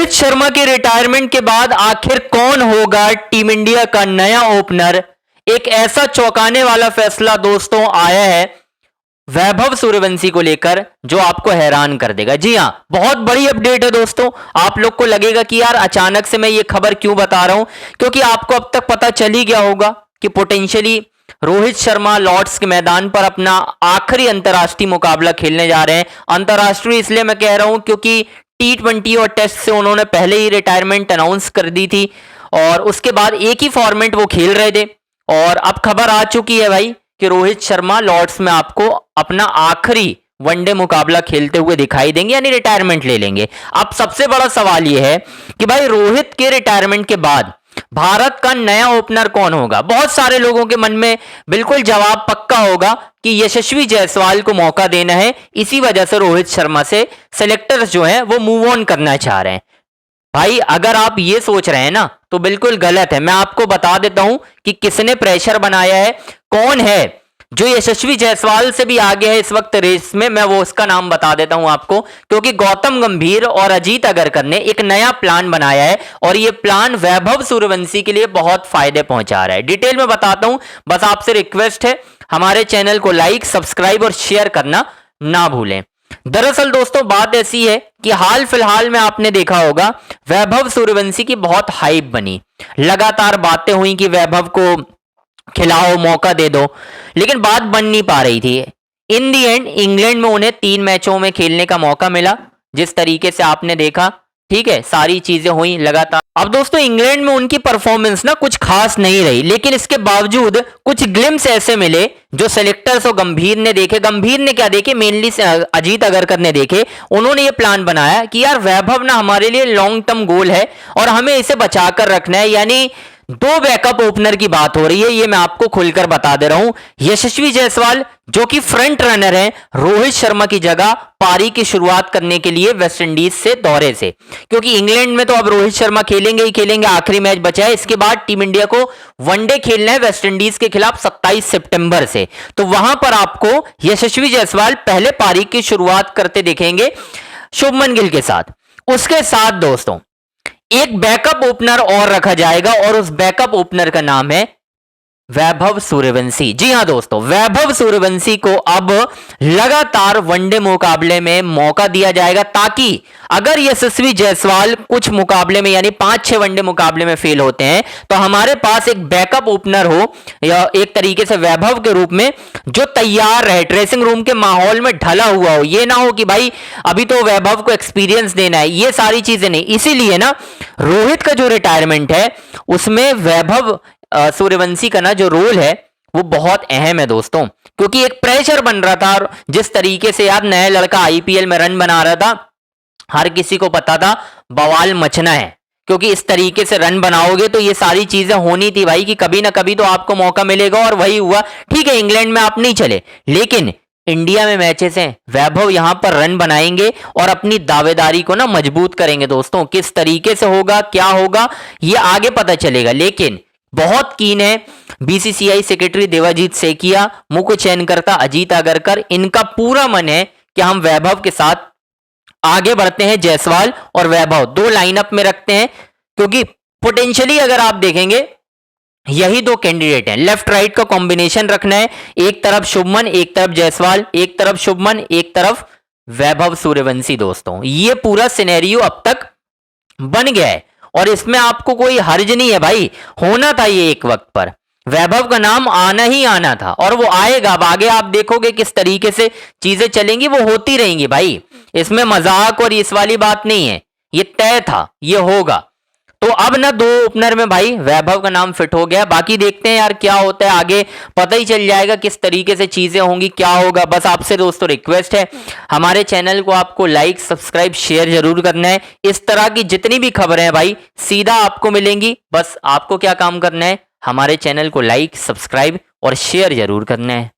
रोहित शर्मा के रिटायरमेंट के बाद आखिर कौन होगा टीम इंडिया का नया ओपनर। एक ऐसा चौंकाने वाला फैसला दोस्तों आया है वैभव सूर्यवंशी को लेकर जो आपको हैरान कर देगा। जी हां, बहुत बड़ी अपडेट है दोस्तों। आप लोग को लगेगा कि यार अचानक से मैं ये खबर क्यों बता रहा हूं, क्योंकि आपको अब तक पता चल ही गया होगा कि पोटेंशियली रोहित शर्मा लॉर्ड्स के मैदान पर अपना आखिरी अंतरराष्ट्रीय मुकाबला खेलने जा रहे हैं। अंतरराष्ट्रीय इसलिए मैं कह रहा हूं क्योंकि T20 और टेस्ट से उन्होंने पहले ही रिटायरमेंट अनाउंस कर दी थी और उसके बाद एक ही फॉर्मेट वो खेल रहे थे और अब खबर आ चुकी है भाई कि रोहित शर्मा लॉर्ड्स में आपको अपना आखिरी वनडे मुकाबला खेलते हुए दिखाई देंगे, यानी रिटायरमेंट ले लेंगे। अब सबसे बड़ा सवाल यह है कि भाई रोहित के रिटायरमेंट के बाद भारत का नया ओपनर कौन होगा। बहुत सारे लोगों के मन में बिल्कुल जवाब पक्का होगा कि यशस्वी जायसवाल को मौका देना है। इसी वजह से रोहित शर्मा से सिलेक्टर्स जो हैं वो मूव ऑन करना चाह रहे हैं। भाई अगर आप ये सोच रहे हैं ना तो बिल्कुल गलत है। मैं आपको बता देता हूं कि किसने प्रेशर बनाया है, कौन है जो यशस्वी जायसवाल से भी आगे है इस वक्त रेस में। मैं वो उसका नाम बता देता हूं आपको, क्योंकि गौतम गंभीर और अजीत अगरकर ने एक नया प्लान बनाया है और ये प्लान वैभव सूर्यवंशी के लिए बहुत फायदे पहुंचा रहा है। डिटेल में बताता हूं, बस आपसे रिक्वेस्ट है हमारे चैनल को लाइक, सब्सक्राइब और शेयर करना ना भूलें। दरअसल दोस्तों बात ऐसी है कि हाल फिलहाल में आपने देखा होगा वैभव सूर्यवंशी की बहुत हाइप बनी, लगातार बातें हुई कि वैभव को खिलाओ, मौका दे दो, लेकिन बात बन नहीं पा रही थी। इन दी एंड इंग्लैंड में उन्हें 3 मैचों में खेलने का मौका मिला, जिस तरीके से आपने देखा, ठीक है, सारी चीजें हुई लगातार। अब दोस्तों इंग्लैंड में उनकी परफॉर्मेंस ना कुछ खास नहीं रही, लेकिन इसके बावजूद कुछ ग्लिम्स ऐसे मिले जो सेलेक्टर्स और गंभीर ने देखे। गंभीर ने क्या देखे, मेनली अजीत अगरकर ने देखे। उन्होंने ये प्लान बनाया कि यार वैभव ना हमारे लिए लॉन्ग टर्म गोल है और हमें इसे बचाकर रखना है, यानी 2 बैकअप ओपनर की बात हो रही है। ये मैं आपको खुलकर बता दे रहा हूं। यशस्वी जायसवाल जो कि फ्रंट रनर हैं रोहित शर्मा की जगह पारी की शुरुआत करने के लिए वेस्टइंडीज से दौरे से, क्योंकि इंग्लैंड में तो अब रोहित शर्मा खेलेंगे ही खेलेंगे, आखिरी मैच बचा है। इसके बाद टीम इंडिया को वनडे खेलना है वेस्टइंडीज के खिलाफ 27 सितंबर से, तो वहां पर आपको यशस्वी जायसवाल पहले पारी की शुरुआत करते दिखेंगे शुभमन गिल के साथ। उसके साथ दोस्तों एक बैकअप ओपनर और रखा जाएगा और उस बैकअप ओपनर का नाम है वैभव सूर्यवंशी। जी हां दोस्तों, वैभव सूर्यवंशी को अब लगातार वनडे मुकाबले में मौका दिया जाएगा, ताकि अगर यशस्वी जायसवाल कुछ मुकाबले में यानी 5-6 वनडे मुकाबले में फेल होते हैं तो हमारे पास एक बैकअप ओपनर हो, या एक तरीके से वैभव के रूप में जो तैयार रहे, ड्रेसिंग रूम के माहौल में ढला हुआ हो। ये ना हो कि भाई अभी तो वैभव को एक्सपीरियंस देना है, ये सारी चीजें नहीं। इसीलिए ना रोहित का जो रिटायरमेंट है उसमें वैभव सूर्यवंशी का ना जो रोल है वो बहुत अहम है दोस्तों, क्योंकि एक प्रेशर बन रहा था। जिस तरीके से यार नया लड़का आईपीएल में रन बना रहा था, हर किसी को पता था बवाल मचना है, क्योंकि इस तरीके से रन बनाओगे तो ये सारी चीजें होनी थी भाई कि कभी ना कभी तो आपको मौका मिलेगा, और वही हुआ। ठीक है, इंग्लैंड में आप नहीं चले, लेकिन इंडिया में मैचेस हैं, वैभव यहां पर रन बनाएंगे और अपनी दावेदारी को ना मजबूत करेंगे दोस्तों। किस तरीके से होगा, क्या होगा, ये आगे पता चलेगा। लेकिन बहुत कीन है बीसीसीआई सेक्रेटरी देवाजीत सेकिया, मुख्य चयनकर्ता अजीत अगरकर, इनका पूरा मन है कि हम वैभव के साथ आगे बढ़ते हैं। जायसवाल और वैभव 2 लाइनअप में रखते हैं, क्योंकि पोटेंशियली अगर आप देखेंगे यही 2 कैंडिडेट हैं। लेफ्ट राइट का कॉम्बिनेशन रखना है, एक तरफ शुभमन, एक तरफ जायसवाल, एक तरफ शुभमन, एक तरफ वैभव सूर्यवंशी। दोस्तों ये पूरा सिनेरियो अब तक बन गया है और इसमें आपको कोई हर्ज नहीं है भाई, होना था ये एक वक्त पर। वैभव का नाम आना ही आना था और वो आएगा। अब आगे आप देखोगे किस तरीके से चीजें चलेंगी, वो होती रहेंगी भाई। इसमें मजाक और इस वाली बात नहीं है, ये तय था, ये होगा। तो अब ना 2 ओपनर में भाई वैभव का नाम फिट हो गया। बाकी देखते हैं यार क्या होता है आगे, पता ही चल जाएगा किस तरीके से चीजें होंगी, क्या होगा। बस आपसे दोस्तों रिक्वेस्ट है हमारे चैनल को आपको लाइक, सब्सक्राइब, शेयर जरूर करना है। इस तरह की जितनी भी खबरें हैं भाई सीधा आपको मिलेंगी। बस आपको क्या काम करना है, हमारे चैनल को लाइक, सब्सक्राइब और शेयर जरूर करना है।